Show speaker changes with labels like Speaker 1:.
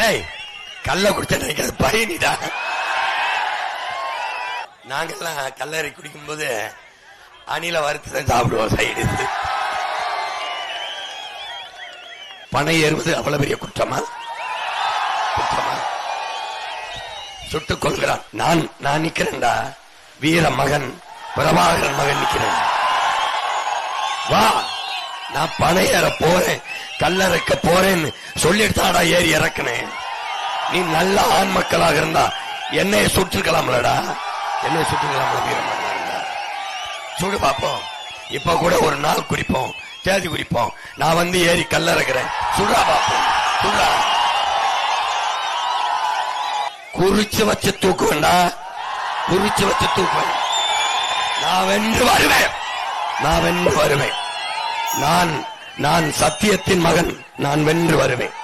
Speaker 1: டேய் கல்ல குடிச்ச நினைக்காது பயனிடா. நாங்கெல்லாம் கல்லறை குடிக்கும் போது அணில வறுத்துதான் சாப்பிடுவோம். சைடு பனை ஏறுவது அவ்வளவு பெரிய குற்றமா? குற்றமா? சுட்டுக் கொள்கிறான். நான் நிக்கிறேன்டா, வீர மகன் பிரபாகரன் மகன் நிக்கிறேன். வா, நான் பனை ஏற போறேன், கல்லறைக்க போறேன்னு சொல்லிட்டாடா ஏறி இறக்கினேன். நீ நல்ல ஆண் மக்களாக இருந்தா என்னைய சுட்டுக்கலாம்லடா, என்னைய சுட்டுக்கலாம்ல. வீர மகன் சுடு பாப்போம். இப்ப கூட ஒரு நாள் குறிப்போம், தேதி குறிப்போம். நான் வந்து ஏறி கல்லறைக்கிறேன். சுடா பாப்போம், சுடா. குறிச்சு வச்சு தூக்குவேண்டா, குறிச்சு வச்சு தூக்குவேன். நான் வென்று வருவேன், நான் வென்று வருவேன். நான் சத்தியத்தின் மகன், நான் வென்று வருவேன்.